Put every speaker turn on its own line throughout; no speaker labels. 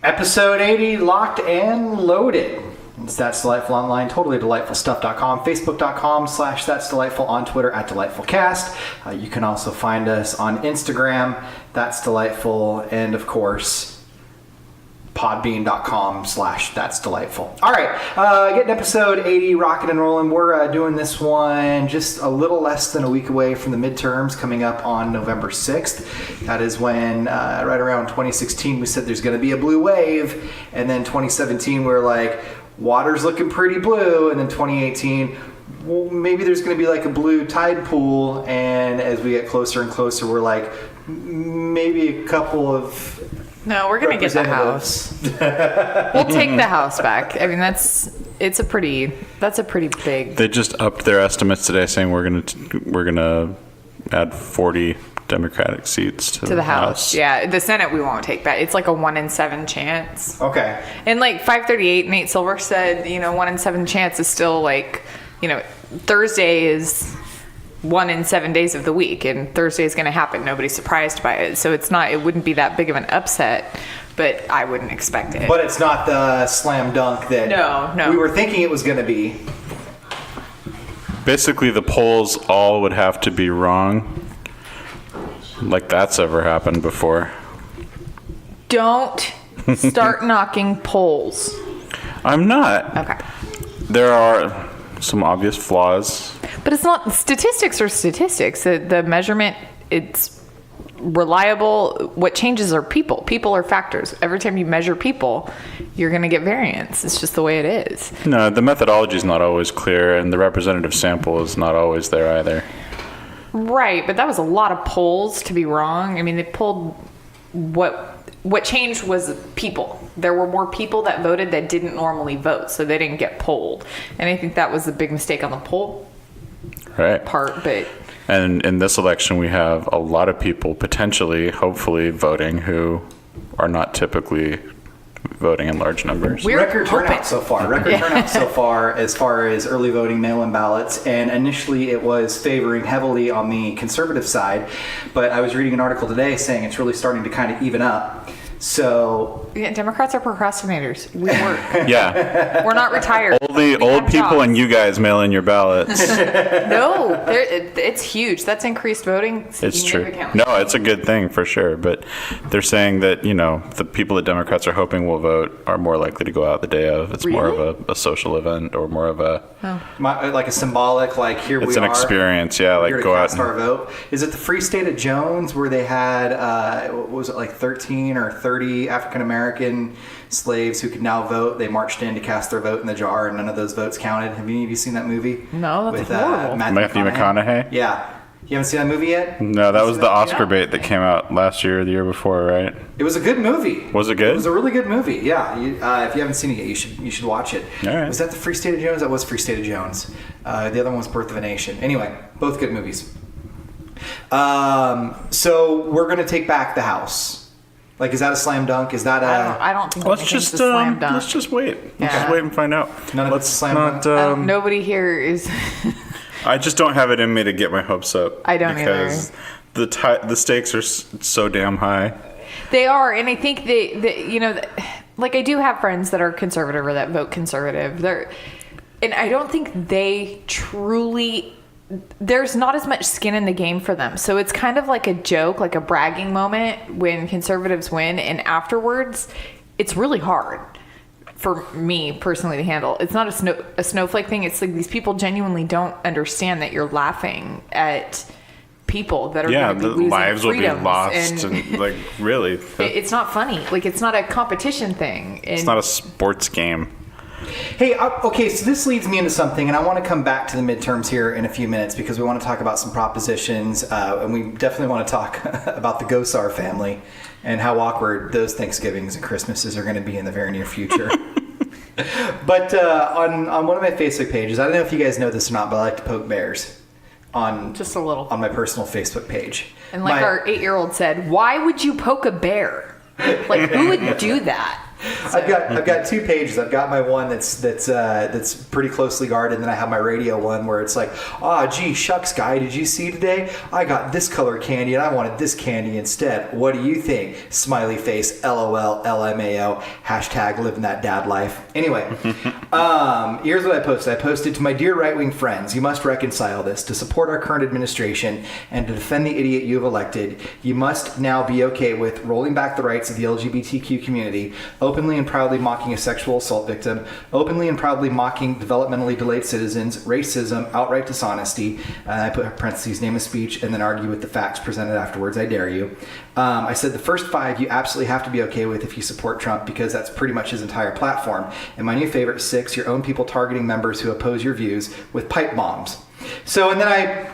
Episode 80, locked and loaded. It's That's Delightful online, totally delightfulstuff.com, facebook.com/That's Delightful, on Twitter @DelightfulCast. You can also find us on Instagram, That's Delightful, and of course, podbean.com/That's Delightful. All right, getting episode 80 rocking and rolling. We're doing this one just a little less than a week away from the midterms coming up on November 6th. That is when, right around 2016, we said there's going to be a blue wave. And then 2017, we were like, water's looking pretty blue. And then 2018, well, maybe there's going to be like a blue tide pool. And as we get closer and closer, we're like, maybe a couple of...
No, we're gonna get the house. We'll take the house back. I mean, that's a pretty big.
They just upped their estimates today, saying we're gonna add 40 Democratic seats to the House.
Yeah, the Senate we won't take that. It's like a 1 in 7 chance.
Okay.
And like 538, Nate Silver said, 1 in 7 chance is still like, Thursday is 1 in 7 days of the week, and Thursday is going to happen. Nobody's surprised by it, so it wouldn't be that big of an upset, but I wouldn't expect it.
But it's not the slam dunk that
no.
we were thinking it was going to be.
Basically, the polls all would have to be wrong, like that's ever happened before.
Don't start knocking polls.
I'm not.
Okay.
There are some obvious flaws.
But it's not, statistics are statistics. The measurement, it's reliable. What changes are people. People are factors. Every time you measure people, you're going to get variance. It's just the way it is.
No, the methodology is not always clear, and the representative sample is not always there either.
Right, but that was a lot of polls to be wrong. I mean, they pulled what changed was people. There were more people that voted that didn't normally vote, so they didn't get polled. And I think that was the big mistake on the poll part. But
and in this election, we have a lot of people potentially, hopefully, voting who are not typically voting in large numbers.
Record turnout so far. Turnout so far as early voting, mail-in ballots. And initially it was favoring heavily on the conservative side. But I was reading an article today saying it's really starting to kind of even up. So
yeah, Democrats are procrastinators. We work.
Yeah.
We're not retired.
Only old people
jobs.
and you guys mail in your ballots.
No, it's huge. That's increased voting.
It's true. No, it's a good thing for sure. But they're saying that, the people that Democrats are hoping will vote are more likely to go out the day of. It's more of a social event or more of a...
like a symbolic, like here we are.
It's an experience, yeah. Like go out and
our vote. Is it the Free State of Jones where they had, what was it, like 13 or 30 African-American slaves who could now vote? They marched in to cast their vote in the jar, and none of those votes counted. Have any of you seen that movie?
No, that's
with,
horrible.
Matthew McConaughey?
Yeah. You haven't seen that movie yet?
No, that was the Oscar bait that came out last year or the year before, right?
It was a good movie.
Was it good?
It was a really good movie, yeah. If you haven't seen it yet, you should watch it.
All right.
Was that the Free State of Jones? That was Free State of Jones. The other one was Birth of a Nation. Anyway, both good movies. So we're going to take back the House. Like, is that a slam dunk? Is that a...
I don't think
Let's just
a slam dunk.
Let's just wait.
Yeah.
Let's just wait and find out.
None of it's a slam dunk?
Nobody here is...
I just don't have it in me to get my hopes up.
I don't
because the stakes are so damn high.
They are, and I think like I do have friends that are conservative or that vote conservative. And I don't think they truly... There's not as much skin in the game for them. So it's kind of like a joke, like a bragging moment when conservatives win, and afterwards, it's really hard for me personally to handle. It's not a snowflake thing. It's like these people genuinely don't understand that you're laughing at people that are going to be losing
lives will be
and
lost and like really
it's not funny. Like, it's not a competition thing.
It's not a sports game.
Hey, okay, so this leads me into something, and I want to come back to the midterms here in a few minutes because we want to talk about some propositions, and we definitely want to talk about the Gosar family and how awkward those Thanksgivings and Christmases are going to be in the very near future. But on one of my Facebook pages, I don't know if you guys know this or not, but I like to poke bears on
just a little
on my personal Facebook page.
And like our 8-year-old said, why would you poke a bear? Like, who would do that? So.
I've got 2 pages. I've got my one that's pretty closely guarded, and then I have my radio one where it's like, gee, shucks, guy, did you see today? I got this color candy and I wanted this candy instead. What do you think? Smiley face, LOL, LMAO, hashtag living that dad life. Anyway, here's what I posted. I posted, to my dear right-wing friends, you must reconcile this. To support our current administration and to defend the idiot you have elected, you must now be okay with rolling back the rights of the LGBTQ community, openly and proudly mocking a sexual assault victim, openly and proudly mocking developmentally delayed citizens, racism, outright dishonesty, and I put parentheses, name of speech, and then argue with the facts presented afterwards. I dare you. I said the first 5 you absolutely have to be okay with if you support Trump, because that's pretty much his entire platform. And my new favorite, 6, your own people targeting members who oppose your views with pipe bombs. So, and then I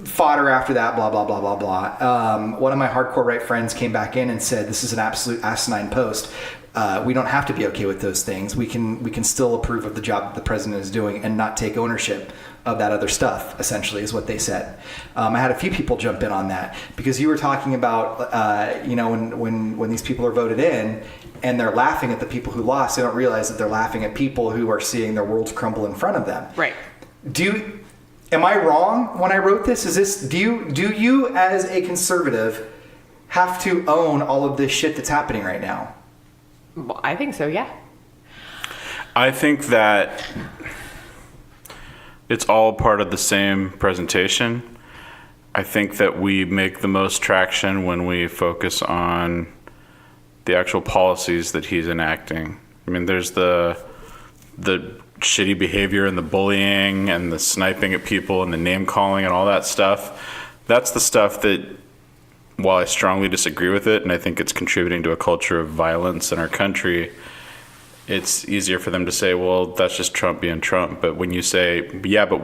fodder after that, blah, blah, blah, blah, blah. One of my hardcore right friends came back in and said, this is an absolute asinine post. We don't have to be okay with those things. We can still approve of the job that the president is doing and not take ownership of that other stuff, essentially, is what they said. I had a few people jump in on that because you were talking about, when these people are voted in and they're laughing at the people who lost, they don't realize that they're laughing at people who are seeing their worlds crumble in front of them.
Right.
Am I wrong when I wrote this? Do you as a conservative have to own all of this shit that's happening right now?
Well, I think so, yeah.
I think that it's all part of the same presentation. I think that we make the most traction when we focus on the actual policies that he's enacting. I mean, there's the shitty behavior and the bullying and the sniping at people and the name calling and all that stuff. That's the stuff that, while I strongly disagree with it and I think it's contributing to a culture of violence in our country, it's easier for them to say, well, that's just Trump being Trump. But when you say, yeah, but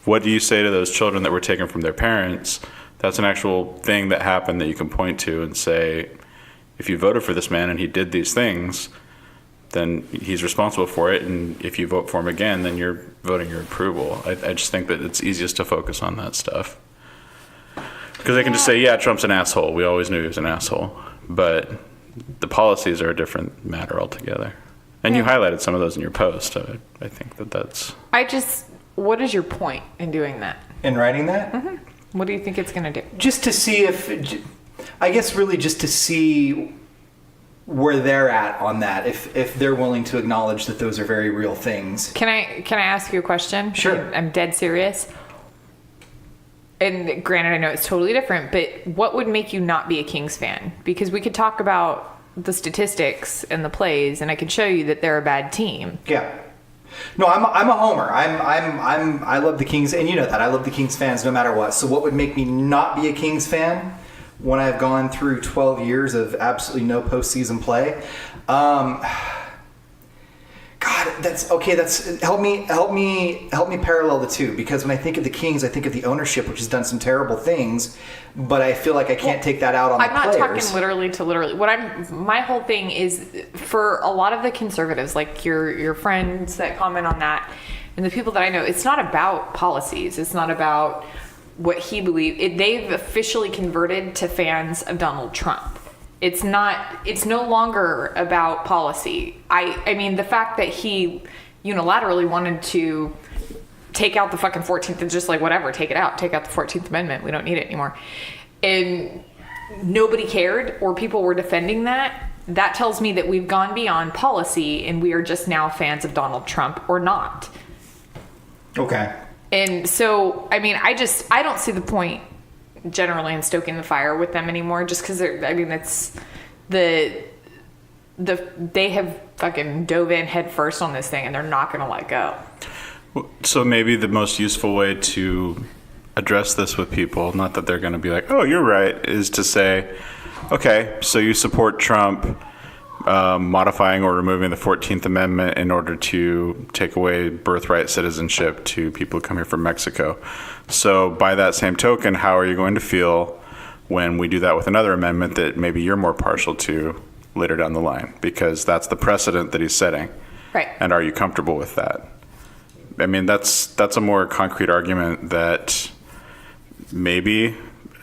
what do you say to those children that were taken from their parents? That's an actual thing that happened that you can point to and say, if you voted for this man and he did these things, then he's responsible for it. And if you vote for him again, then you're voting your approval. I just think that it's easiest to focus on that stuff. Because they can just say, yeah, Trump's an asshole. We always knew he was an asshole. But the policies are a different matter altogether. And you highlighted some of those in your post. I think that's...
what is your point in doing that?
In writing that?
Mm-hmm. What do you think it's going to do?
Just to see just to see where they're at on that, if they're willing to acknowledge that those are very real things.
Can I ask you a question?
Sure.
I'm dead serious. And granted, I know it's totally different, but what would make you not be a Kings fan? Because we could talk about the statistics and the plays, and I could show you that they're a bad team.
Yeah. No, I'm a homer. I love the Kings, and you know that I love the Kings fans no matter what. So what would make me not be a Kings fan when I've gone through 12 years of absolutely no postseason play? God, that's okay. That's help me parallel the two, because when I think of the Kings, I think of the ownership, which has done some terrible things, but I feel like I can't take that out on the players.
I'm not talking literally to literally. My whole thing is, for a lot of the conservatives, like your friends that comment on that, and the people that I know, it's not about policies. It's not about what he believes. They've officially converted to fans of Donald Trump. It's no longer about policy. I mean, the fact that he unilaterally wanted to take out the fucking 14th and just like, whatever, take it out, take out the 14th Amendment. We don't need it anymore. And nobody cared, or people were defending that. That tells me that we've gone beyond policy and we are just now fans of Donald Trump or not. Okay. And so, I mean, I don't see the point generally in stoking the fire with them anymore, just because it's they have fucking dove in head first on this thing and they're not going to let go.
So maybe the most useful way to address this with people, not that they're going to be like, oh, you're right, is to say, okay, so you support Trump modifying or removing the 14th Amendment in order to take away birthright citizenship to people who come here from Mexico. So by that same token, how are you going to feel when we do that with another amendment that maybe you're more partial to later down the line? Because that's the precedent that he's setting.
Right. And
are you comfortable with that? I mean, that's a more concrete argument that maybe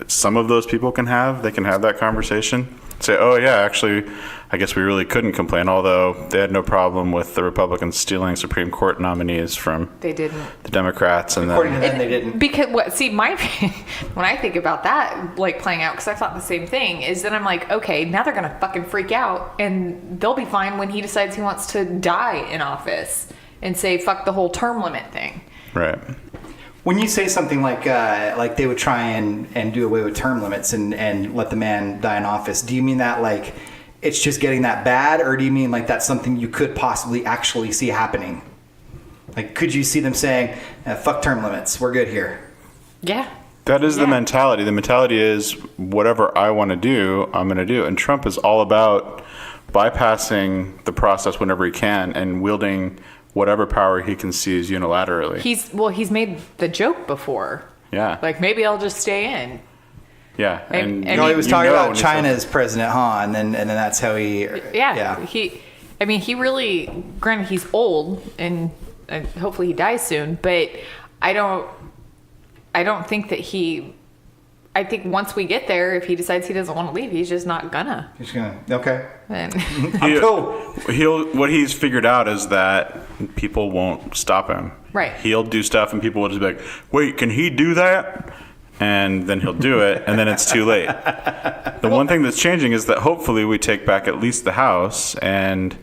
some of those people can have. They can have that conversation. say, oh yeah, actually, I guess we really couldn't complain, although they had no problem with the Republicans stealing Supreme Court nominees from
They didn't.
the Democrats. And
According to
then,
them, they didn't.
Because when I think about that, like playing out, because I thought the same thing, is that I'm like, okay, now they're gonna fucking freak out, and they'll be fine when he decides he wants to die in office and say fuck the whole term limit thing.
right.
When you say something like they would try and do away with term limits and let the man die in office, do you mean that like it's just getting that bad, or do you mean like that's something you could possibly actually see happening? Like, could you see them saying, fuck term limits, we're good here?
Yeah.
That is the mentality. The mentality is whatever I want to do, I'm going to do. And Trump is all about bypassing the process whenever he can and wielding whatever power he can seize unilaterally.
He's made the joke before.
Yeah.
Like, maybe I'll just stay in.
Yeah.
And
You know, he was talking about
when he
China's
says-
president Han, and then that's how he...
Yeah. He really, granted, he's old and hopefully he dies soon, but I don't think that I think once we get there, if he decides he doesn't want to leave, he's just not gonna.
He's gonna... Okay.
And
What he's figured out is that people won't stop him.
Right.
He'll do stuff and people will just be like, wait, can he do that? And then he'll do it, and then it's too late. The one thing that's changing is that hopefully we take back at least the House, and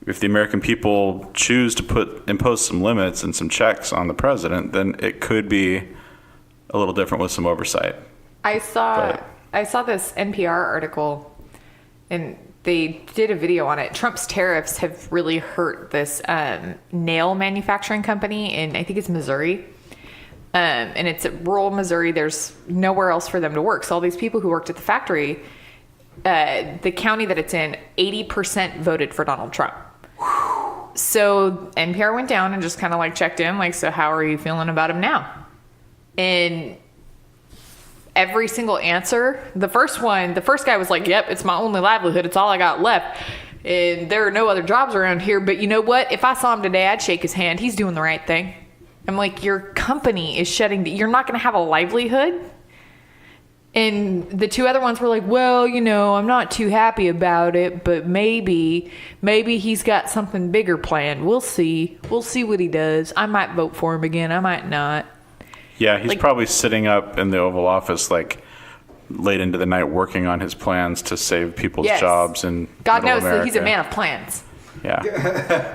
if the American people choose to impose some limits and some checks on the president, then it could be a little different with some oversight.
I saw this NPR article, and they did a video on it. Trump's tariffs have really hurt this nail manufacturing company in, I think it's Missouri. And it's at rural Missouri. There's nowhere else for them to work. So all these people who worked at the factory, the county that it's in, 80% voted for Donald Trump. So NPR went down and just kind of like checked in, like, so how are you feeling about him now? And every single answer, the first guy was like, yep, it's my only livelihood. It's all I got left. And there are no other jobs around here. But you know what? If I saw him today, I'd shake his hand. He's doing the right thing. I'm like, your company is you're not going to have a livelihood. And the two other ones were like, well, you know, I'm not too happy about it, but maybe he's got something bigger planned. We'll see what he does. I might vote for him again. I might not.
Yeah, he's probably sitting up in the Oval Office like late into the night working on his plans to save people's jobs in
God
middle
knows that
America.
he's a man of plans.
Yeah.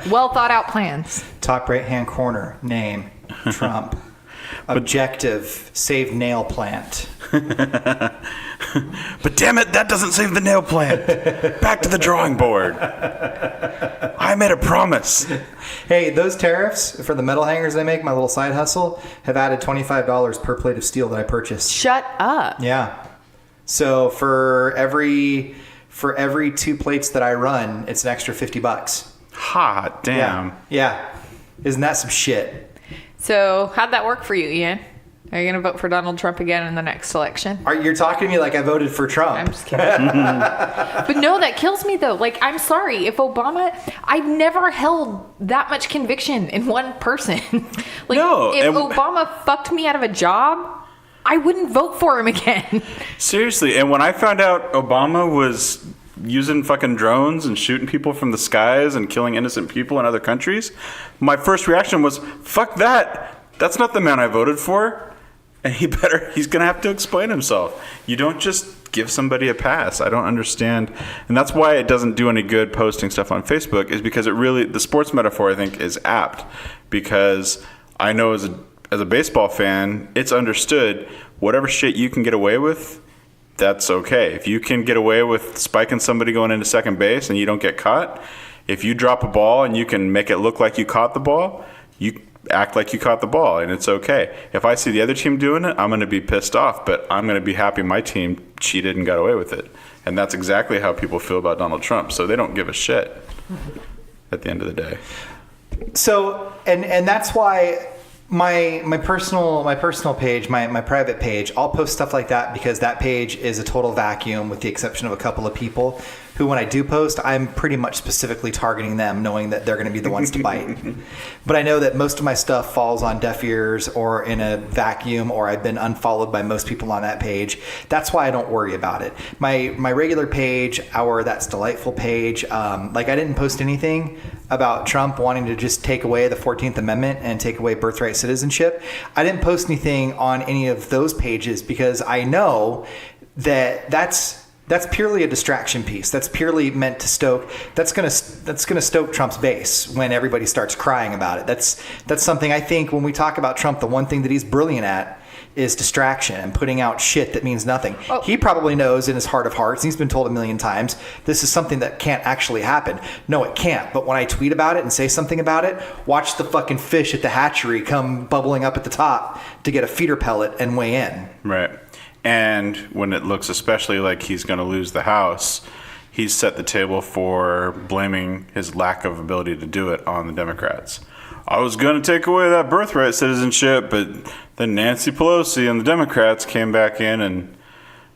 Well thought out plans.
Top right-hand corner, name, Trump. Objective, save nail plant.
But damn it, that doesn't save the nail plant. Back to the drawing board. I made a promise.
Hey, those tariffs for the metal hangers I make, my little side hustle, have added $25 per plate of steel that I purchased.
Shut up.
Yeah. So for every 2 plates that I run, it's an extra $50.
Hot damn.
Yeah. Isn't that some shit?
So how'd that work for you, Ian? Are you going to vote for Donald Trump again in the next election?
You're talking to me like I voted for Trump.
I'm just kidding. But no, that kills me though. Like, I'm sorry. If I've never held that much conviction in one person. Like,
No,
if
and-
Obama fucked me out of a job, I wouldn't vote for him again.
Seriously, and when I found out Obama was using fucking drones and shooting people from the skies and killing innocent people in other countries, my first reaction was, fuck that. That's not the man I voted for. And he's going to have to explain himself. You don't just give somebody a pass. I don't understand. And that's why it doesn't do any good posting stuff on Facebook, is because the sports metaphor, I think, is apt. Because I know as a baseball fan, it's understood whatever shit you can get away with, that's okay. If you can get away with spiking somebody going into second base and you don't get caught, if you drop a ball and you can make it look like you caught the ball, you act like you caught the ball and it's okay. If I see the other team doing it, I'm going to be pissed off, but I'm going to be happy my team cheated and got away with it. And that's exactly how people feel about Donald Trump. So they don't give a shit at the end of the day.
So, and that's why my personal page, my private page, I'll post stuff like that because that page is a total vacuum with the exception of a couple of people. who when I do post, I'm pretty much specifically targeting them, knowing that they're going to be the ones to bite. But I know that most of my stuff falls on deaf ears or in a vacuum, or I've been unfollowed by most people on that page. That's why I don't worry about it. My regular page, our That's Delightful page, like I didn't post anything about Trump wanting to just take away the 14th Amendment and take away birthright citizenship. I didn't post anything on any of those pages because I know that that's purely a distraction piece. That's purely meant to stoke. That's gonna stoke Trump's base when everybody starts crying about it. That's something I think when we talk about Trump, the one thing that he's brilliant at is distraction and putting out shit that means nothing. Oh. He probably knows in his heart of hearts, and he's been told a million times, this is something that can't actually happen. No, it can't. But when I tweet about it and say something about it, watch the fucking fish at the hatchery come bubbling up at the top to get a feeder pellet and weigh in.
Right. And when it looks especially like he's going to lose the House, he's set the table for blaming his lack of ability to do it on the Democrats. I was going to take away that birthright citizenship, but then Nancy Pelosi and the Democrats came back in and,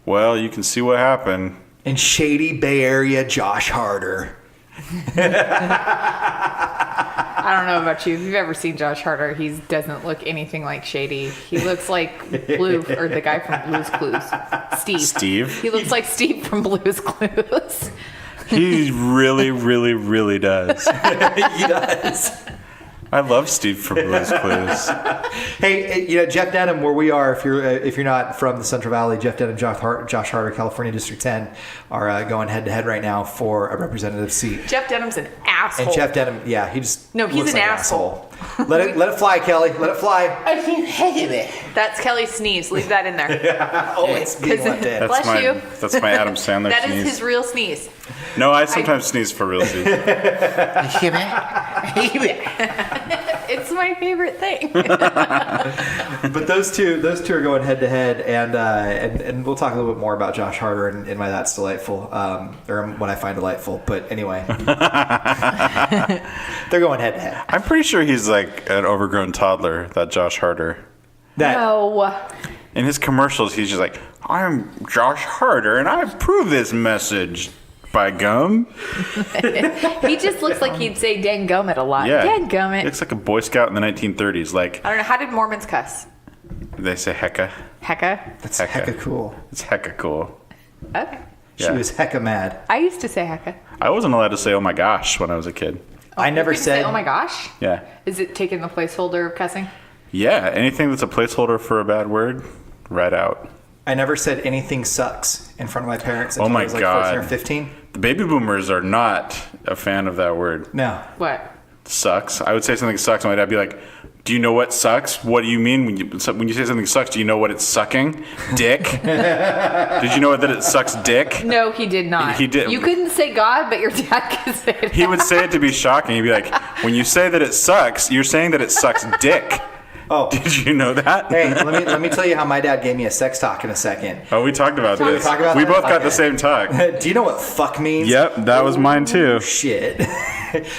well, you can see what happened.
In shady Bay Area, Josh Harder.
I don't know about you. If you've ever seen Josh Harder, he doesn't look anything like shady. He looks like Blue, or the guy from Blue's Clues. Steve. He looks like Steve from Blue's Clues.
He really, really, really does.
He does.
I love Steve from Blue's Clues.
Hey, Jeff Denham, where we are, if you're not from the Central Valley, Jeff Denham, Josh Harder, California District 10, are going head to head right now for a representative seat.
Jeff Denham's an asshole.
And Jeff Denham, yeah,
he's
looks
an
like
asshole.
Let it fly, Kelly. Let it fly.
I can't hate it. That's Kelly's sneeze. Leave that in there.
Oh, it's being left in.
Bless you.
That's my Adam Sandler
that
sneeze.
That is his real sneeze.
No, I sometimes sneeze for realsies.
It's my favorite thing.
But those two are going head to head, and we'll talk a little bit more about Josh Harder in my That's Delightful, or what I find delightful. But anyway, they're going head to head.
I'm pretty sure he's like an overgrown toddler, that Josh Harder.
No.
In his commercials, he's just like, I'm Josh Harder, and I approve this message. By gum.
He just looks like he'd say "dang gummit" a lot.
Yeah,
dang gummit.
He looks like a Boy Scout in the 1930s. Like,
I don't know, how did Mormons cuss?
They say hecka.
Hecka?
That's hecka cool.
It's hecka cool.
Okay.
She was hecka mad.
I used to say hecka.
I wasn't allowed to say "oh my gosh" when I was a kid.
I never said
say, "oh my gosh."
Yeah.
Is it taking the placeholder of cussing?
Yeah, anything that's a placeholder for a bad word, right out.
I never said anything sucks in front of my parents until
Oh my
I was like
God.
14 or 15.
The baby boomers are not a fan of that word.
No.
What?
Sucks. I would say something sucks, and my dad would be like, do you know what sucks? What do you mean when you say something sucks? Do you know what it's sucking? Dick? Did you know that it sucks dick?
No, he did not.
He did.
You couldn't say God, but your dad could say it.
He would say it to be shocking. He'd be like, when you say that it sucks, you're saying that it sucks dick.
Oh,
did you know that?
Hey, let me tell you how my dad gave me a sex talk in a second.
Oh, we talked about this.
We
both got the same talk.
Do you know what fuck means?
Yep, that was mine too.
Shit.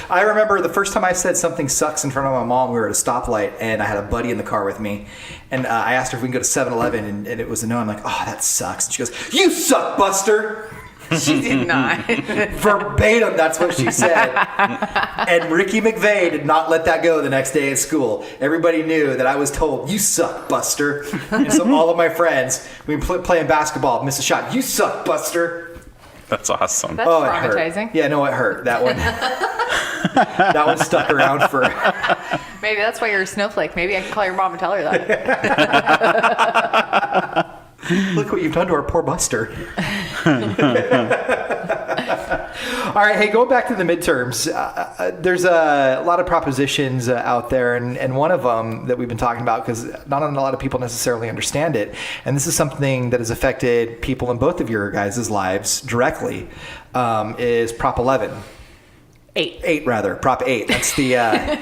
I remember the first time I said something sucks in front of my mom. We were at a stoplight, and I had a buddy in the car with me. And I asked her if we can go to 7-Eleven, and it was a no. I'm like, oh, that sucks. And she goes, you suck, Buster.
She did not.
Verbatim, that's what she said. And Ricky McVeigh did not let that go the next day at school. Everybody knew that I was told, you suck, Buster. And so all of my friends, we playing basketball, miss a shot. You suck, Buster.
That's awesome.
That's traumatizing.
Yeah, no, it hurt. That one. That one stuck around for.
Maybe that's why you're a snowflake. Maybe I can call your mom and tell her that.
Look what you've done to our poor Buster. All right, hey, going back to the midterms, there's a lot of propositions out there, and one of them that we've been talking about, because not a lot of people necessarily understand it, and this is something that has affected people in both of your guys' lives directly, is Prop 11. 8, rather. Prop 8. That's the...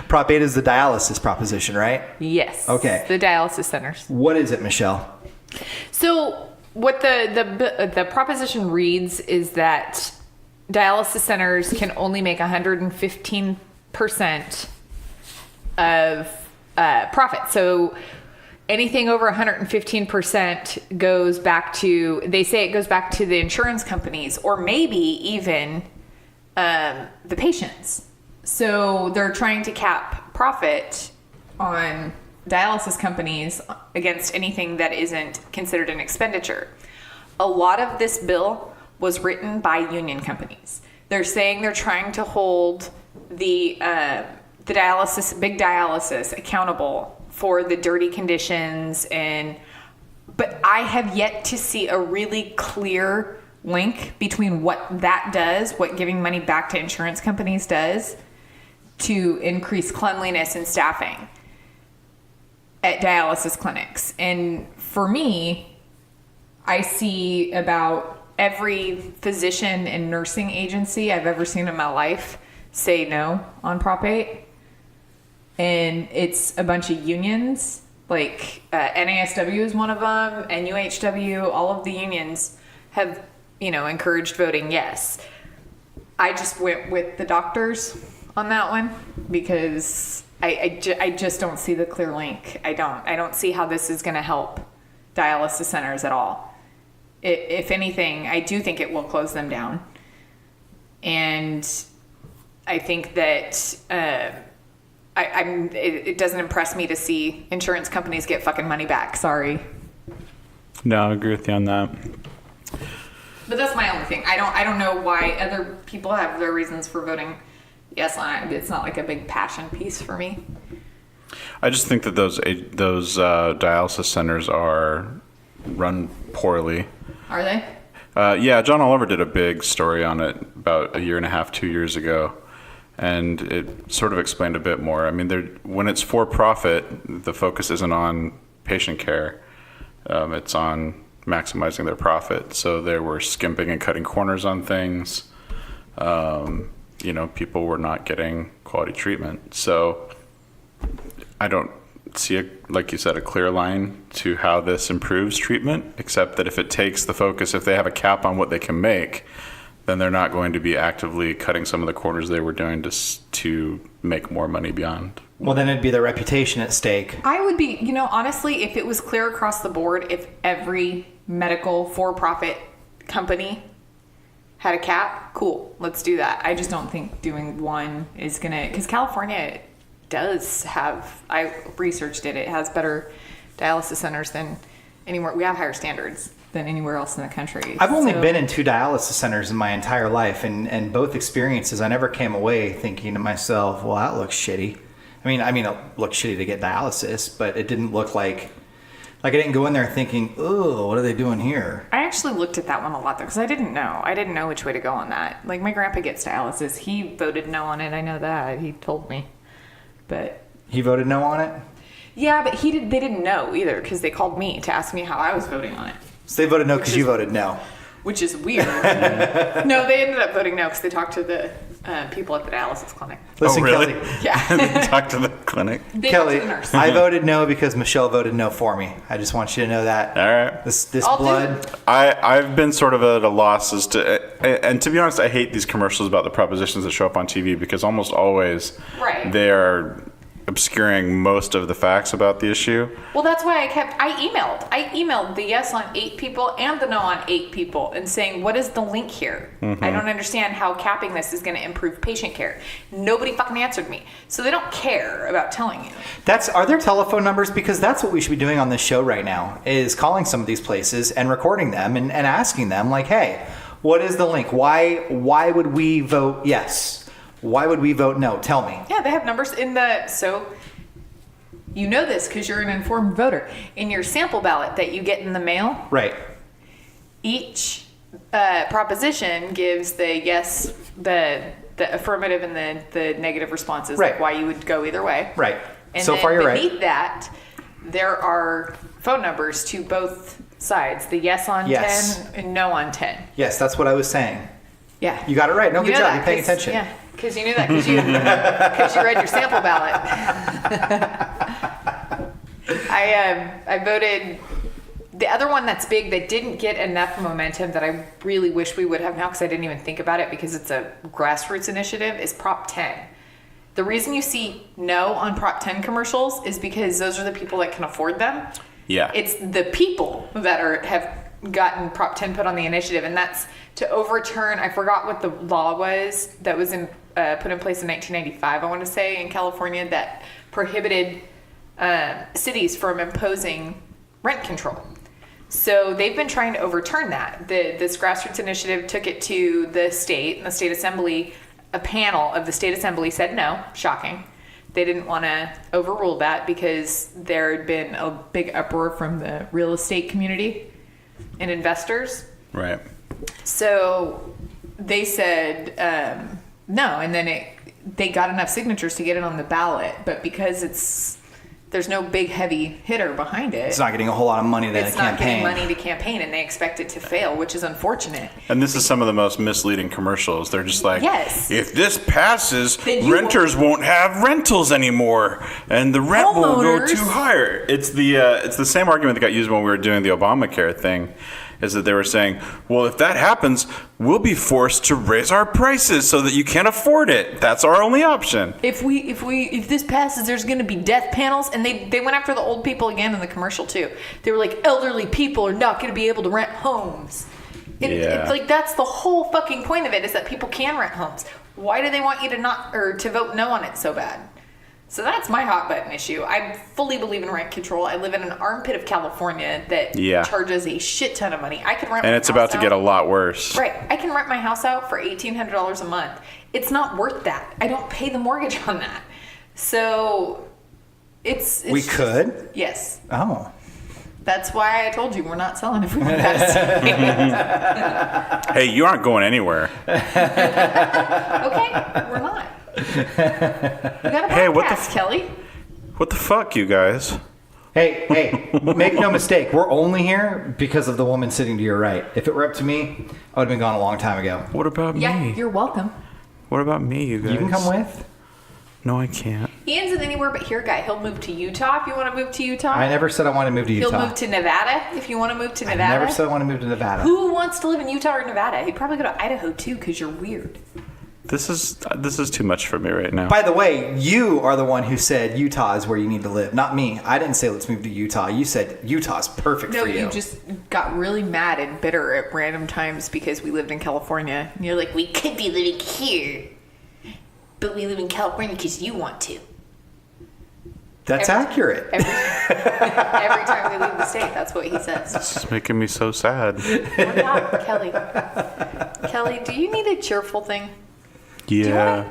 Prop 8 is the dialysis proposition, right?
Yes.
Okay.
The dialysis centers.
What is it, Michelle?
So what the proposition reads is that dialysis centers can only make 115% of profit. So anything over 115% goes back to, they say it goes back to the insurance companies or maybe even the patients. So they're trying to cap profit on dialysis companies against anything that isn't considered an expenditure. A lot of this bill was written by union companies. They're saying they're trying to hold the dialysis, big dialysis, accountable for the dirty conditions, but I have yet to see a really clear link between what that does, what giving money back to insurance companies does to increase cleanliness and staffing at dialysis clinics. And for me, I see about every physician and nursing agency I've ever seen in my life say no on Prop 8. And it's a bunch of unions, like NASW is one of them, and UHW, all of the unions have, encouraged voting yes. I just went with the doctors on that one because I just don't see the clear link. I don't see how this is going to help dialysis centers at all. If anything, I do think it will close them down. And I think that it doesn't impress me to see insurance companies get fucking money back. Sorry.
No, I agree with you on that.
But that's my only thing. I don't know why other people have their reasons for voting yes on it. It's not like a big passion piece for me.
I just think that those dialysis centers are run poorly.
Are they?
Yeah, John Oliver did a big story on it about a year and a half, 2 years ago. And it sort of explained a bit more. I mean, when it's for profit, the focus isn't on patient care. It's on maximizing their profit. So they were skimping and cutting corners on things. People were not getting quality treatment. So I don't see, like you said, a clear line to how this improves treatment, except that if it takes the focus, if they have a cap on what they can make, then they're not going to be actively cutting some of the corners they were doing to make more money beyond.
Well, then it'd be their reputation at stake.
I would be, honestly, if it was clear across the board, if every medical for-profit company had a cap, cool, let's do that. I just don't think doing one is gonna, because California does have, I researched it, it has better dialysis centers than anywhere. We have higher standards than anywhere else in the country.
I've only been in 2 dialysis centers in my entire life, and both experiences, I never came away thinking to myself, well, that looks shitty. I mean, it looked shitty to get dialysis, but it didn't look like I didn't go in there thinking, oh, what are they doing here?
I actually looked at that one a lot, though, because I didn't know. I didn't know which way to go on that. Like, my grandpa gets dialysis. He voted no on it. I know that. He told me. But
He voted no on it?
yeah, but they didn't know either, because they called me to ask me how I was voting on it.
So they voted no because you voted no.
Which is weird. No, they ended up voting no because they talked to the people at the dialysis clinic.
Listen,
really?
Kelly.
Yeah.
Talk to the clinic.
They
Kelly,
talked to the nurse.
I voted no because Michelle voted no for me. I just want you to know that.
All right.
This
I'll do
blood.
it.
I've been sort of at a loss as to, and to be honest, I hate these commercials about the propositions that show up on TV because almost always
Right.
they are obscuring most of the facts about the issue.
Well, that's why I emailed the yes on 8 people and the no on 8 people and saying, what is the link here? I don't understand how capping this is going to improve patient care. Nobody fucking answered me. So they don't care about telling you.
Are there telephone numbers? Because that's what we should be doing on this show right now, is calling some of these places and recording them and asking them, like, hey, what is the link? Why would we vote yes? Why would we vote no? Tell me.
Yeah, they have numbers in so you know this because you're an informed voter. In your sample ballot that you get in the mail,
Right.
each proposition gives the yes, the affirmative and the negative responses,
Right.
like why you would go either way.
Right.
And
So
then
far, you're right.
beneath that, there are phone numbers to both sides, the yes on
Yes.
10 and no on 10.
Yes, that's what I was saying.
Yeah.
You got it right. No,
You
good
know
job.
that
You're paying
'cause-
attention.
Yeah, because you knew that because you read your sample ballot. I voted. The other one that's big that didn't get enough momentum that I really wish we would have now because I didn't even think about it because it's a grassroots initiative is Prop 10. The reason you see no on Prop 10 commercials is because those are the people that can afford them.
Yeah.
It's the people that have gotten Prop 10 put on the initiative, and that's to overturn, I forgot what the law was that was put in place in 1995, I want to say, in California, that prohibited cities from imposing rent control. So they've been trying to overturn that. This grassroots initiative took it to the state, and the state assembly, a panel of the state assembly said no. Shocking. They didn't want to overrule that because there had been a big uproar from the real estate community and investors.
Right.
So they said no, and then they got enough signatures to get it on the ballot, but because there's no big heavy hitter behind it.
It's not getting a whole lot of money to campaign.
It's not getting money to campaign, and they expect it to fail, which is unfortunate.
And this is some of the most misleading commercials. They're just like,
yes,
if this passes, renters won't have rentals anymore, and the rent will go too higher. It's the same argument that got used when we were doing the Obamacare thing. Is that they were saying, well, if that happens, we'll be forced to raise our prices so that you can't afford it. That's our only option.
If this passes, there's going to be death panels, and they went after the old people again in the commercial too. They were like, elderly people are not going to be able to rent homes. It's like that's the whole fucking point of it, is that people can rent homes. Why do they want you to vote no on it so bad? So that's my hot button issue. I fully believe in rent control. I live in an armpit of California that charges a shit ton of money. I can rent.
And it's about to get a lot worse.
Right. I can rent my house out for $1,800 a month. It's not worth that. I don't pay the mortgage on that. So it's
we could?
Yes.
Oh.
That's why I told you we're not selling if we invest.
Hey, you aren't going anywhere.
Okay, we're not. We got a podcast, Kelly.
What the fuck, you guys?
Hey, make no mistake. We're only here because of the woman sitting to your right. If it were up to me, I would have been gone a long time ago.
What about
Yeah,
me?
you're welcome.
What about me, you guys?
You can come with.
No, I can't.
Ian's an anywhere but here guy. He'll move to Utah if you want to move to Utah.
I never said I want to move to Utah.
He'll move to Nevada if you want to move to Nevada.
I never said I want to move to Nevada.
Who wants to live in Utah or Nevada? He'd probably go to Idaho too because you're weird.
This is too much for me right now.
By the way, you are the one who said Utah is where you need to live, not me. I didn't say let's move to Utah. You said Utah's perfect for you.
No, you just got really mad and bitter at random times because we lived in California. And you're like, we could be living here, but we live in California because you want to.
That's accurate.
Every time we leave the state, that's what he says.
This is making me so sad.
What about Kelly? Kelly, do you need a cheerful thing?
Yeah.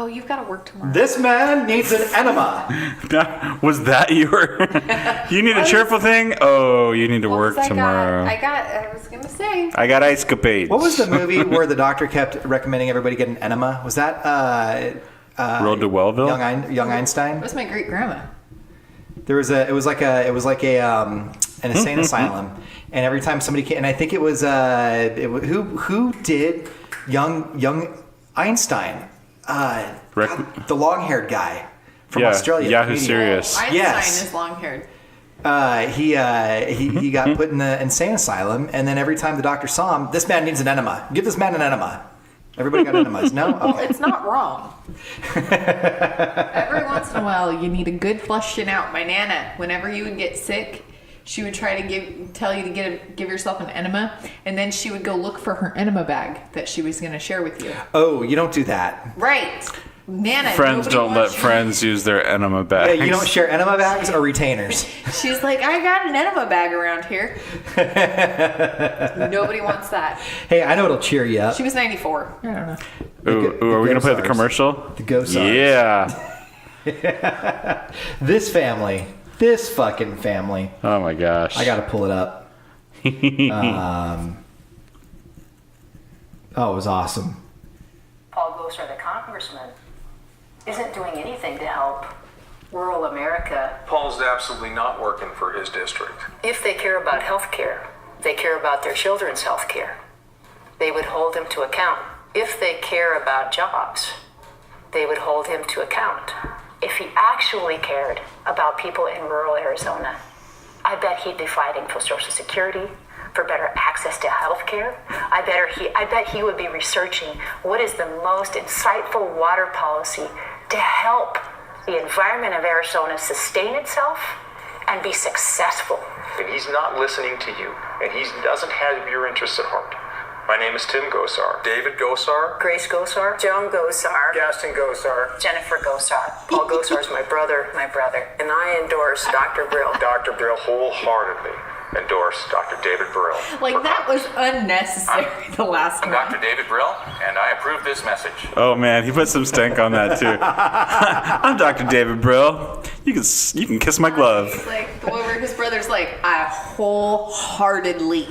You've got to work tomorrow.
This man needs an enema.
Was that your... You need a cheerful thing? Oh, you need to work tomorrow.
I was going to say.
I got ice capades.
What was the movie where the doctor kept recommending everybody get an enema? Was that
Road to Wellville?
Young Einstein?
That was my great grandma.
It was like an insane asylum, and every time somebody came, and I think it was who did young Einstein, the long-haired guy from Australia.
Yahoo Serious.
Einstein is long-haired.
He got put in the insane asylum, and then every time the doctor saw him, this man needs an enema. Give this man an enema. Everybody got enemas, no? Okay.
Well, it's not wrong. Every once in a while, you need a good flushing out. My Nana, whenever you would get sick, she would try to tell you to give yourself an enema, and then she would go look for her enema bag that she was going to share with you.
Oh, you don't do that.
Right. Nana,
friends don't let friends use their enema bags.
Yeah, you don't share enema bags or retainers.
She's like, I got an enema bag around here. Nobody wants that.
Hey, I know it'll cheer you up.
She was 94. I don't know.
Ooh, are we going to play the commercial?
The Go-Sars.
Yeah.
This fucking family.
Oh my gosh.
I got to pull it up. It was awesome.
Paul Gosar, the congressman, isn't doing anything to help rural America.
Paul's absolutely not working for his district.
If they care about health care, they care about their children's health care, they would hold him to account. If they care about jobs, they would hold him to account. If he actually cared about people in rural Arizona, I bet he'd be fighting for Social Security, for better access to health care. I bet he would be researching what is the most insightful water policy to help the environment of Arizona sustain itself and be successful.
And he's not listening to you, and he doesn't have your interests at heart. My name is Tim Gosar. David Gosar.
Grace Gosar, Joan Gosar,
Gaston Gosar.
Jennifer Gosar. Paul Gosar is my brother. And I endorse Dr. Brill.
Dr. Brill wholeheartedly endorse Dr. David Brill.
Like, that was unnecessary, the last
I'm
one.
Dr. David Brill, and I approve this message.
Oh man, he put some stank on that too. I'm Dr. David Brill. You can kiss my glove.
It's like the one where his brother's like, I wholeheartedly,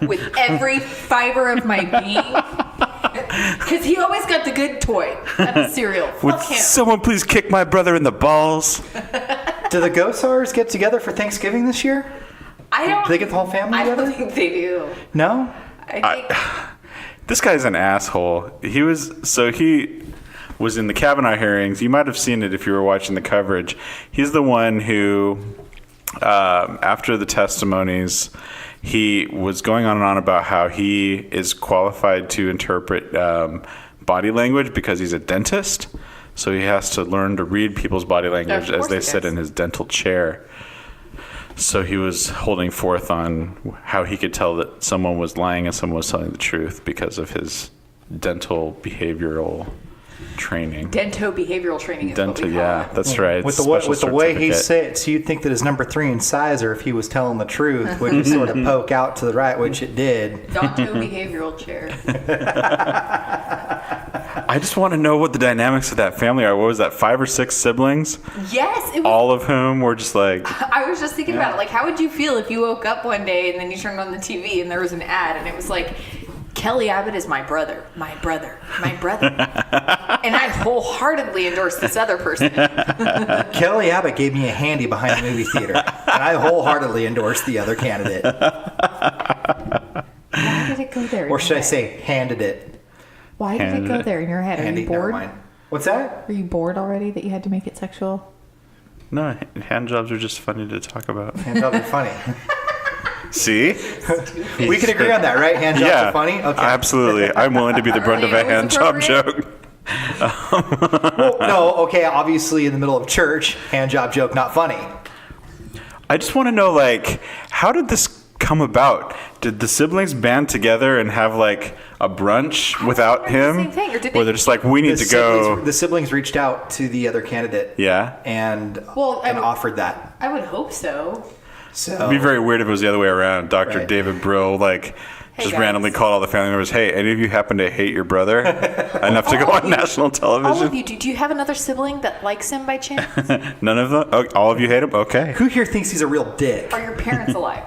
with every fiber of my being, because he always got the good toy at the cereal.
Would
Fuck him.
someone please kick my brother in the balls?
Do the Gosars get together for Thanksgiving this year?
I don't.
Do they get the whole family
I
together?
don't think they do.
No?
I think.
This guy's an asshole. He was in the Kavanaugh hearings. You might have seen it if you were watching the coverage. He's the one who, after the testimonies, he was going on and on about how he is qualified to interpret body language because he's a dentist. So he has to learn to read people's body language as they sit in his dental chair. So he was holding forth on how he could tell that someone was lying and someone was telling the truth because of his dental behavioral training.
Dental behavioral training is what we
Dental,
call
yeah,
it.
that's right.
With the way he sits, you'd think that his number 3 in size, or if he was telling the truth, would just sort of poke out to the right, which it did.
Dental behavioral chair.
I just want to know what the dynamics of that family are. What was that, 5 or 6 siblings?
Yes, it was.
All of whom were just like...
I was just thinking about it. Like, how would you feel if you woke up one day and then you turned on the TV and there was an ad and it was like, Kelly Abbott is my brother, my brother, my brother. And I wholeheartedly endorse this other person.
Kelly Abbott gave me a handy behind the movie theater, and I wholeheartedly endorse the other candidate.
Why did it go there? in
Or
your
should I
head?
say, handed it.
Why did it go
Handed it.
there in your head? Are
Handy,
you
never
bored?
mind. What's that?
Are you bored already that you had to make it sexual?
No, hand jobs are just funny to talk about.
Hand jobs are funny.
See?
We can agree on that, right? Hand jobs
Yeah,
are funny? Okay.
absolutely. I'm willing to be the brunt of a
Alright,
hand
was
job
appropriate.
joke.
Well, no, okay, obviously in the middle of church, hand job joke, not funny.
I just want to know, like, how did this come about? Did the siblings band together and have, like, a brunch without
wondering the
him?
same thing, or did
Or
they-
they're just like, we need to go.
The siblings reached out to the other candidate.
Yeah.
And,
Well, I
and
would-
offered that.
I would hope so.
So
It'd be very weird if it was the other way around. Dr.
Right.
David Brill, like, just
guys.
randomly called all the family members, hey, any of you happen to hate your brother enough to go
All of
on
you.
national
All
television?
of you, do you have another sibling that likes him by chance?
None of them? Oh, all of you hate him? Okay.
who here thinks he's a real dick?
Are your parents alive?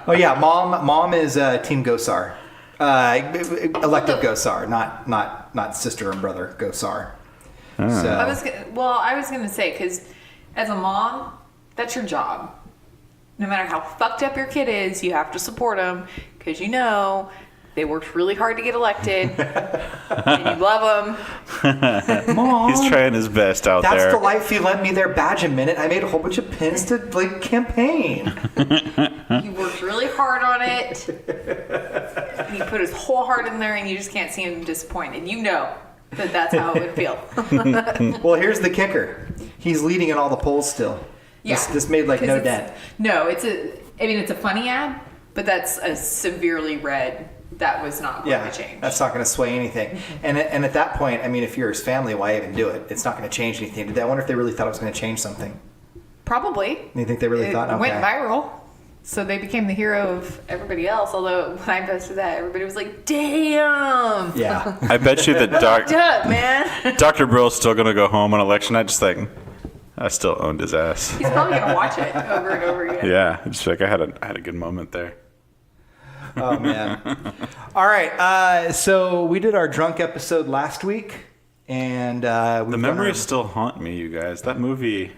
Oh yeah, mom is Team Gosar. Elected Gosar, not sister and brother Gosar.
Ah.
So
I was gonna say, because as a mom, that's your job. No matter how fucked up your kid is, you have to support them because you know they worked really hard to get elected, and you love them.
Mom,
He's trying his best out
that's
there.
the life you lent me there badge a minute. I made a whole bunch of pins to like campaign.
You worked really hard on it. He put his whole heart in there, and you just can't see him disappointed. You know that that's how it would feel.
Well, here's the kicker. He's leading in all the polls still.
Yeah.
This made like
'Cause
no
it's-
dent.
No, it's a funny ad, but that's a severely read. That was not going
Yeah,
to change.
that's not going to sway anything. And at that point, I mean, if you're his family, why even do it? It's not going to change anything. I wonder if they really thought it was going to change something.
Probably.
You think they really thought?
It went
Okay.
viral. So they became the hero of everybody else. Although when I posted that, everybody was like, damn.
Yeah.
I bet you that
Fucked up, man.
Dr. Brill's still going to go home on election night just like, I still owned his ass.
He's probably going to watch it over and over again.
Yeah, just like I had a good moment there.
Oh man. All right. So we did our drunk episode last week, and
The memories still haunt me, you guys. That movie,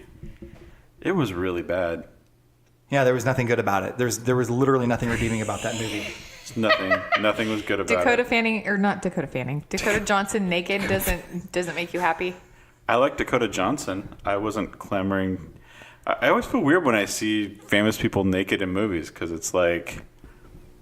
it was really bad.
Yeah, there was nothing good about it. There was literally nothing redeeming about that movie.
Nothing was good about
Dakota
it.
Fanning, or not Dakota Fanning, Dakota Johnson naked doesn't make you happy.
I like Dakota Johnson. I wasn't clamoring. I always feel weird when I see famous people naked in movies because it's like,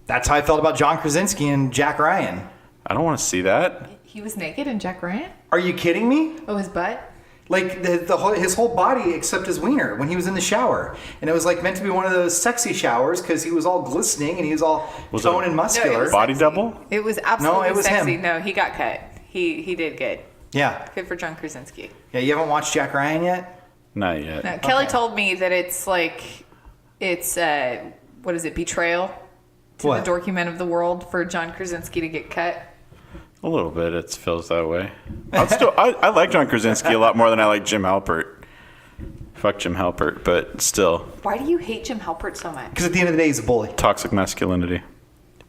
That's how I felt about John Krasinski and Jack Ryan.
I don't want to see that.
He was naked in Jack Ryan?
Are you kidding me?
Oh, his butt?
Like his whole body except his wiener when he was in the shower, and it was like meant to be one of those sexy showers because he was all glistening and he was all toned and muscular.
Body double?
It was absolutely
No, it was
sexy.
him.
No, he got cut. He did good.
Yeah.
Good for John Krasinski.
Yeah, you haven't watched Jack Ryan yet?
Not yet.
No, Kelly told me that it's what is it, betrayal to
What?
the dorky men of the world for John Krasinski to get cut.
A little bit. It feels that way. I like John Krasinski a lot more than I like Jim Halpert. Fuck Jim Halpert, but still.
Why do you hate Jim Halpert so much?
Because at the end of the day, he's a bully.
Toxic masculinity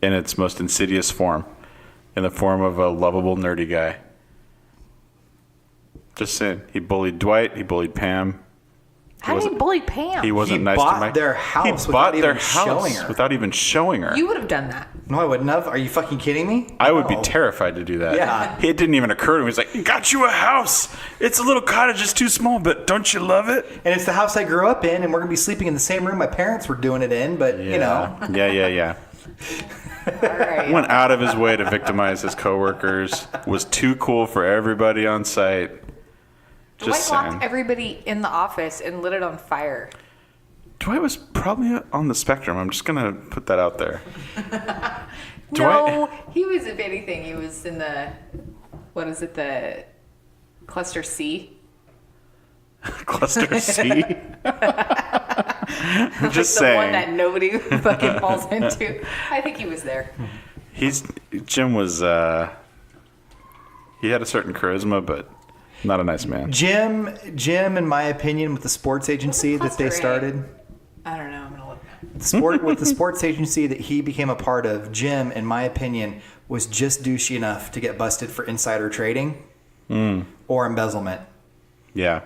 in its most insidious form. In the form of a lovable, nerdy guy. Just saying. He bullied Dwight. He bullied Pam.
How did he bully Pam?
He wasn't
He
nice
bought
to Mike.
their house
He bought
without
their
even showing
house
her.
without even showing her.
You would have done that.
No, I wouldn't have. Are you fucking kidding me?
I would be
No.
terrified to do that.
Yeah.
It didn't even occur to me. He's like, got you a house. It's a little cottage. It's too small, but don't you love it?
And it's the house I grew up in, and we're going to be sleeping in the same room my parents were doing it in, but, you know.
Yeah.
All right.
Went out of his way to victimize his coworkers. Was too cool for everybody on site.
Dwight
Just saying.
locked everybody in the office and lit it on fire.
Dwight was probably on the spectrum. I'm just going to put that out there.
No, he was, if anything, he was in the, what is it, the cluster C?
Cluster C? I'm just
The one
saying.
that nobody fucking falls into. I think he was there.
Jim was, he had a certain charisma, but not a nice man.
Jim, in my opinion, with the sports agency that they
cluster A?
started,
I don't know. I'm going to look now.
with the sports agency that he became a part of, Jim, in my opinion, was just douchey enough to get busted for insider trading or embezzlement.
Yeah.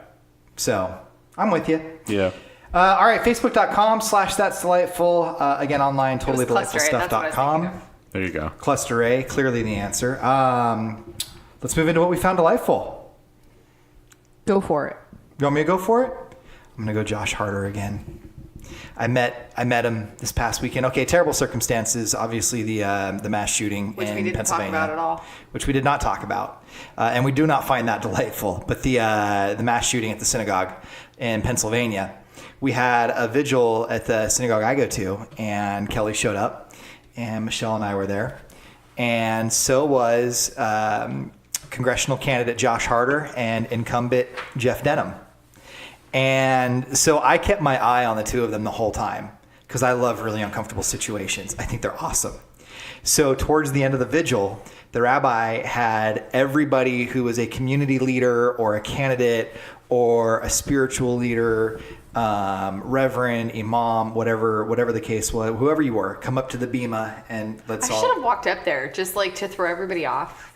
So, I'm with you.
Yeah.
All right, facebook.com/that's delightful. Again, online,
It was cluster A, that's what I was
totallydelightfulstuff.com.
thinking of.
There you go.
Cluster A, clearly the answer. Let's move into what we found delightful.
Go for it.
You want me to go for it? I'm going to go Josh Harder again. I met him this past weekend. Okay, terrible circumstances. Obviously, the mass shooting
Which
in
we didn't talk
Pennsylvania,
about at all.
which we did not talk about, and we do not find that delightful. But the mass shooting at the synagogue in Pennsylvania, we had a vigil at the synagogue I go to, and Kelly showed up, and Michelle and I were there, and so was congressional candidate Josh Harder and incumbent Jeff Denham. And so I kept my eye on the two of them the whole time because I love really uncomfortable situations. I think they're awesome. So towards the end of the vigil, the rabbi had everybody who was a community leader or a candidate or a spiritual leader, reverend, imam, whatever the case was, whoever you were, come up to the bima and let's
I
all...
should have walked up there just like to throw everybody off.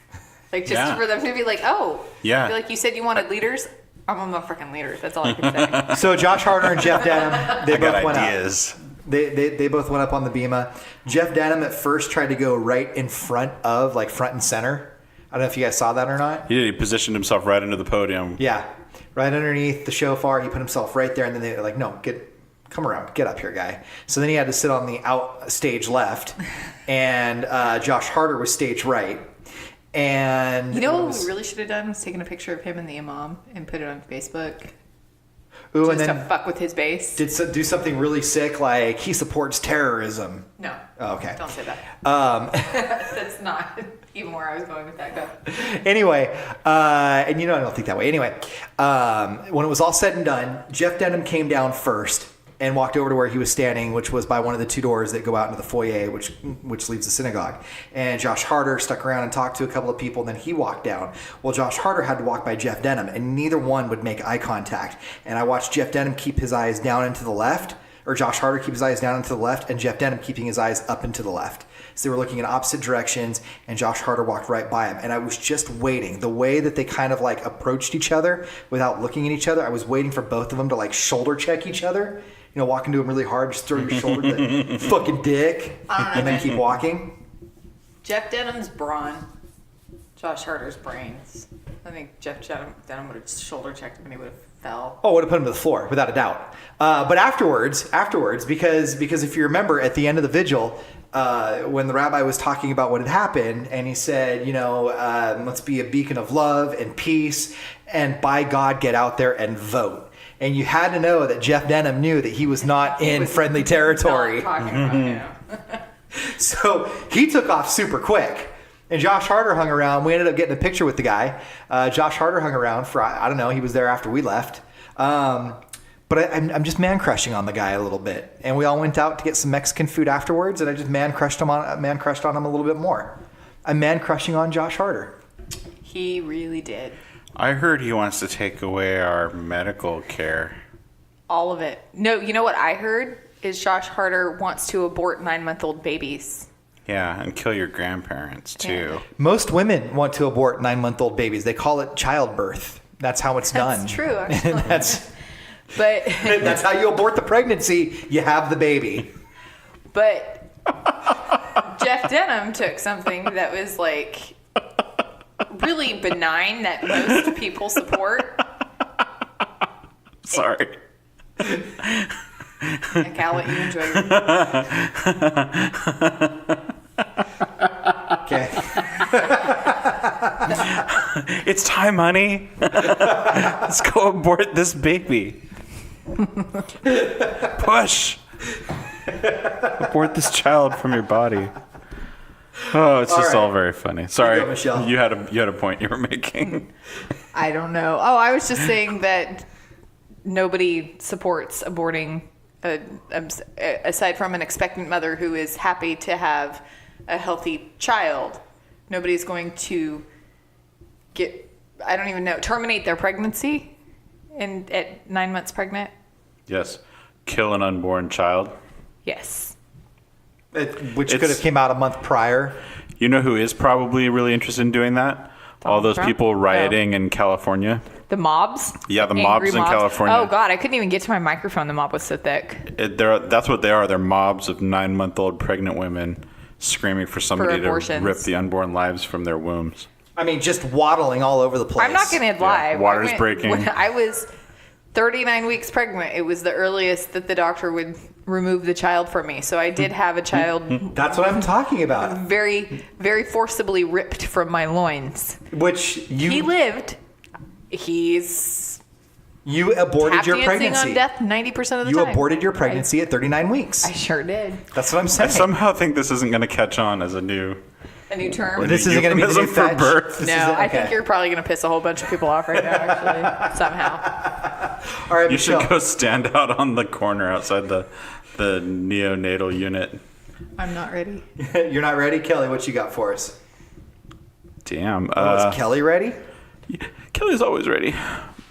Like just
Yeah.
for them to be like, oh.
Yeah.
Be like, you said you wanted leaders? I'm a motherfucking leader. That's all I can say.
So Josh Harder and Jeff Denham, they
I got
both went up.
ideas.
They both went up on the bima. Jeff Denham at first tried to go right in front of, like front and center. I don't know if you guys saw that or not.
He positioned himself right into the podium.
Yeah, right underneath the shofar. He put himself right there, and then they were like, "No, come around, get up here, guy." So then he had to sit on the out stage left, and Josh Harder was stage right. And
You know what we really should have done was taken a picture of him and the imam and put it on Facebook.
Ooh,
Just
and
to
then
fuck with his base.
do something really sick, like he supports terrorism.
No.
Oh, okay.
Don't say that. That's not even where I was going with that. Go.
Anyway, and I don't think that way. Anyway, when it was all said and done, Jeff Denham came down first and walked over to where he was standing, which was by one of the two doors that go out into the foyer, which leaves the synagogue. And Josh Harder stuck around and talked to a couple of people, and then he walked down. Well, Josh Harder had to walk by Jeff Denham, and neither one would make eye contact. And I watched Jeff Denham keep his eyes down and to the left, or Josh Harder keep his eyes down and to the left, and Jeff Denham keeping his eyes up and to the left. So they were looking in opposite directions, and Josh Harder walked right by him. And I was just waiting. The way that they kind of like approached each other without looking at each other, I was waiting for both of them to like shoulder check each other. Walk into him really hard, just throw your shoulder to the fucking dick, and then keep walking.
Jeff Denham's brawn. Josh Harder's brains. I think Jeff Denham would have shoulder checked him and he would have fell.
Oh, would have put him to the floor, without a doubt. But afterwards, because if you remember, at the end of the vigil, when the rabbi was talking about what had happened, and he said, let's be a beacon of love and peace, and by God, get out there and vote. And you had to know that Jeff Denham knew that he was not in friendly territory.
Not talking about him.
So he took off super quick. And Josh Harder hung around. We ended up getting a picture with the guy. Josh Harder hung around for, I don't know, he was there after we left. But I'm just man crushing on the guy a little bit, and we all went out to get some Mexican food afterwards, and I just man crushed on him a little bit more. I'm man crushing on Josh Harder.
He really did.
I heard he wants to take away our medical care.
All of it. No, you know what I heard is Josh Harder wants to abort 9-month-old babies.
Yeah, and kill your grandparents too.
Yeah.
Most women want to abort 9-month-old babies. They call it childbirth. That's how it's done.
That's true, actually.
But
But
that's how you abort the pregnancy. You have the baby.
But Jeff Denham took something that was like really benign that most people support.
Sorry.
Like, I'll let you enjoy your
Okay.
It's time, honey. Let's go abort this baby. Push. Abort this child from your body. Oh, it's just all very funny. Sorry,
go, Michelle.
you had a point you were making.
I don't know. Oh, I was just saying that nobody supports aborting, aside from an expectant mother who is happy to have a healthy child. Nobody's going to terminate their pregnancy at 9 months pregnant.
Yes, kill an unborn child.
Yes.
Which could have came out a month prior.
You know who is probably really interested in doing that? All those
Trump?
people rioting in California.
The mobs?
Yeah, the
Angry
mobs in California.
Oh, God, I couldn't even get to my microphone. The mob was so thick.
That's what they are. They're mobs of 9-month-old pregnant women screaming for somebody to
abortions.
rip the unborn lives from their wombs.
I mean, just waddling all over the place.
I'm not going to lie.
water's breaking.
When I was 39 weeks pregnant, it was the earliest that the doctor would remove the child from me. So I did have a child
That's what I'm talking about.
very, very forcibly ripped from my loins.
Which
He lived. He's
you aborted
tap
your
dancing
pregnancy.
on death 90% of the
You
time.
aborted your pregnancy at 39 weeks.
I sure did.
That's what I'm
I
saying.
somehow think this isn't going to catch on as a new
A new term.
This isn't going to be the new
euphemism for
fetch.
birth.
This
No,
isn't-
I think
okay.
you're probably going to piss a whole bunch of people off right now, actually, somehow.
All right,
You should
Michelle.
go stand out on the corner outside the neonatal unit.
I'm not ready.
You're not ready? Kelly, what you got for us?
Damn.
Is Kelly ready?
Kelly's always ready.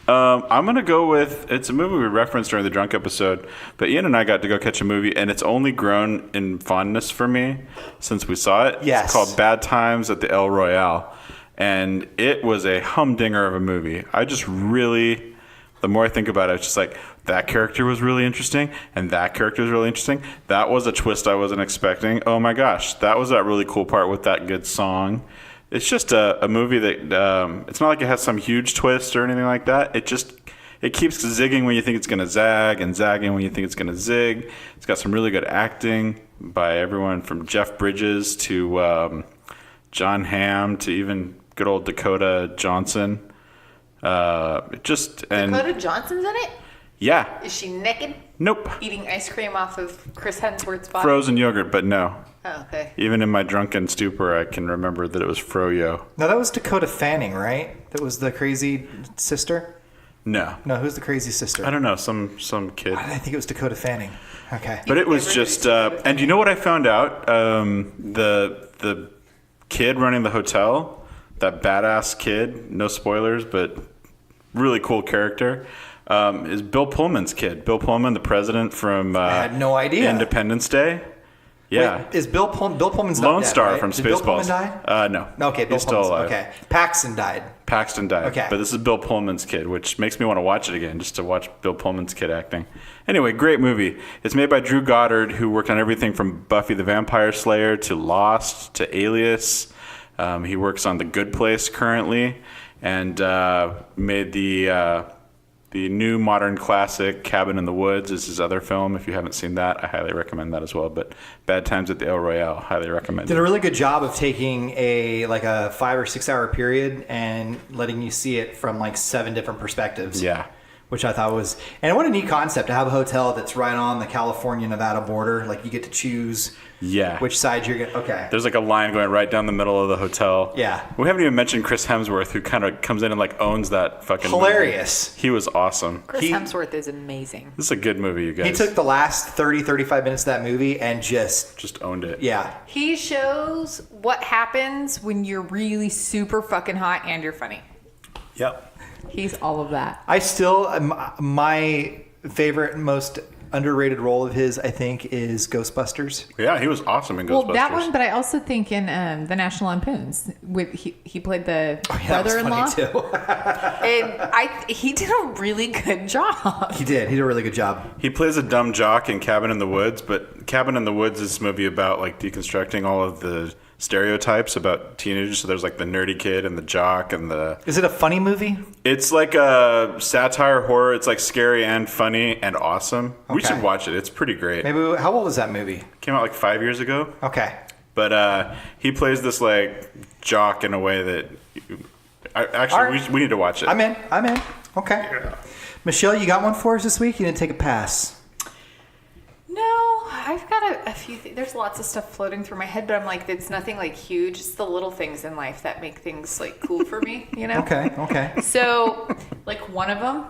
I'm going to go with, it's a movie we referenced during the drunk episode, but Ian and I got to go catch a movie, and it's only grown in fondness for me since we saw it.
Yes.
It's called Bad Times at the El Royale, and it was a humdinger of a movie. I just really, the more I think about it, it's just like, that character was really interesting, and that character was really interesting. That was a twist I wasn't expecting. Oh my gosh, that was that really cool part with that good song. It's just a movie that, it's not like it has some huge twist or anything like that. It keeps zigging when you think it's going to zag and zagging when you think it's going to zig. It's got some really good acting by everyone from Jeff Bridges to John Hamm to even good old Dakota Johnson.
Dakota Johnson's in it?
Yeah.
Is she naked?
Nope.
Eating ice cream off of Chris Hemsworth's body?
Frozen yogurt, but no.
Oh, okay.
Even in my drunken stupor, I can remember that it was Froyo.
No, that was Dakota Fanning, right? That was the crazy sister?
No.
No, who's the crazy sister?
I don't know, some kid.
I think it was Dakota Fanning. Okay.
But it was just, and you know what I found out? The kid running the hotel, that badass kid, no spoilers, but really cool character, is Bill Pullman's kid. Bill Pullman, the president from
I had no idea.
Independence Day. Yeah.
Wait, is Bill Pullman's not
Lone
dead,
Star
right?
from
Did Bill Pullman
Spaceballs.
die?
No.
Okay, Bill
He's still
Pullman's
alive.
Okay. Paxton died.
Paxton died.
Okay.
But this is Bill Pullman's kid, which makes me want to watch it again, just to watch Bill Pullman's kid acting. Anyway, great movie. It's made by Drew Goddard, who worked on everything from Buffy the Vampire Slayer to Lost to Alias. He works on The Good Place currently, and made the The new modern classic Cabin in the Woods is his other film. If you haven't seen that, I highly recommend that as well. But Bad Times at the El Royale, highly recommend.
Did a really good job of taking a 5 or 6 hour period and letting you see it from like 7 different perspectives.
Yeah.
Which I thought was, and what a neat concept to have a hotel that's right on the California-Nevada border. Like you get to choose which side you're going. Okay.
There's like a line going right down the middle of the hotel.
Yeah.
We haven't even mentioned Chris Hemsworth, who kind of comes in and like owns that fucking
hilarious.
movie. He was awesome.
Chris Hemsworth is amazing.
This is a good movie, you guys.
He took the last 35 minutes of that movie and just
owned it.
Yeah.
He shows what happens when you're really super fucking hot and you're funny.
Yep.
He's all of that.
I still, my favorite, most underrated role of his, I think, is Ghostbusters.
Yeah, he was awesome in Ghostbusters.
Well, that one, but I also think in The National Lampoons, he played the brother-in-law.
That was funny too.
And he did a really good job.
He did a really good job.
He plays a dumb jock in Cabin in the Woods, but Cabin in the Woods is this movie about like deconstructing all of the stereotypes about teenagers. So there's like the nerdy kid and the jock and the...
Is it a funny movie?
It's like a satire horror. It's like scary and funny and awesome. We
Okay.
should watch it. It's pretty great.
Maybe, how old is that movie?
Came out like 5 years ago.
Okay.
But he plays this like jock in a way that... we need to watch it.
I'm in. Okay. Yeah. Michelle, you got one for us this week? You didn't take a pass.
No, I've got a few things. There's lots of stuff floating through my head, but I'm like, it's nothing like huge. It's the little things in life that make things like cool for me, you know?
Okay.
So, like one of them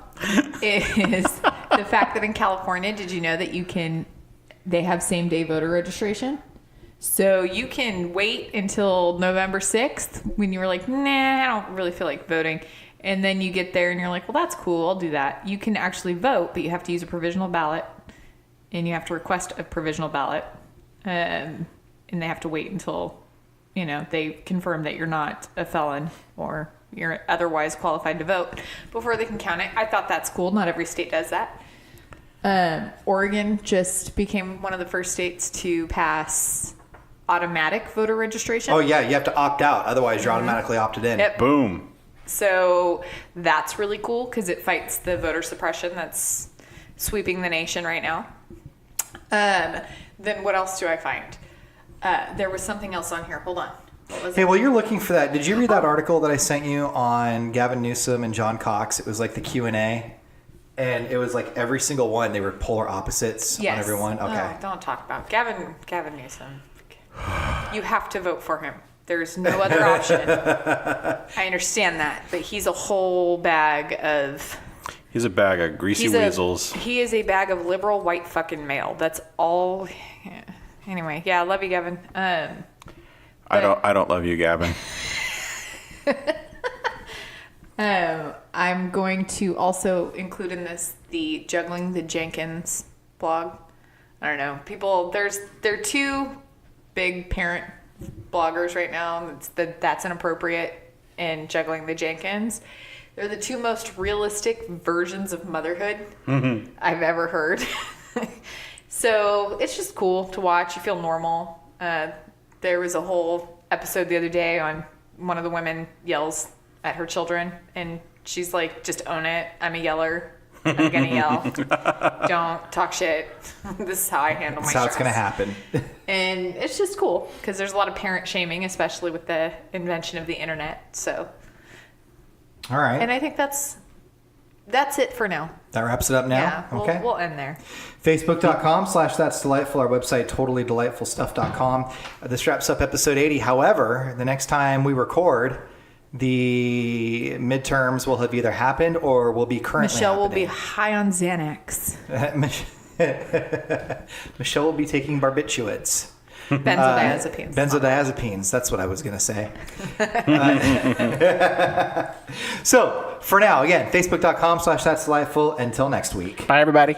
is the fact that in California, did you know that they have same day voter registration? So you can wait until November 6th when you were like, nah, I don't really feel like voting. And then you get there and you're like, well, that's cool. I'll do that. You can actually vote, but you have to use a provisional ballot. And you have to request a provisional ballot, and they have to wait until, they confirm that you're not a felon or you're otherwise qualified to vote before they can count it. I thought that's cool. Not every state does that. Oregon just became one of the first states to pass automatic voter registration.
Oh, yeah, you have to opt out. Otherwise, you're automatically opted in.
Yep.
Boom.
So that's really cool because it fights the voter suppression that's sweeping the nation right now. Then what else do I find? There was something else on here. Hold on.
Hey, while you're looking for that, did you read that article that I sent you on Gavin Newsom and John Cox? It was like the Q&A, and it was like every single one, they were polar opposites on every one. Okay.
Oh, don't talk about Gavin Newsom. You have to vote for him. There's no other option. I understand that, but he's a whole bag of...
He's a bag of greasy weasels.
He is a bag of liberal white fucking male. That's all. Yeah. Anyway, yeah, I love you, Gavin.
I don't love you, Gavin.
I'm going to also include in this the Juggling the Jenkins blog. I don't know. There are two big parent bloggers right now. It's That's Inappropriate and Juggling the Jenkins. They're the two most realistic versions of motherhood I've ever heard. So it's just cool to watch. You feel normal. There was a whole episode the other day on one of the women yells at her children, and she's like, just own it. I'm a yeller. I'm going to yell. Don't talk shit. This is how I handle my stress.
That's how it's going to happen.
And it's just cool because there's a lot of parent shaming, especially with the invention of the internet. So...
All right.
And I think that's it for now.
That wraps it up now?
Yeah,
Okay.
We'll end there.
Facebook.com/That's Delightful. Our website, totallydelightfulstuff.com. This wraps up episode 80. However, the next time we record, the midterms will have either happened or will be currently
Michelle will
happening.
be high on Xanax.
Michelle will be taking barbiturates.
Benzodiazepines.
Benzodiazepines. That's what I was going to say. So, for now, again, Facebook.com/That's Delightful. Until next week.
Bye, everybody.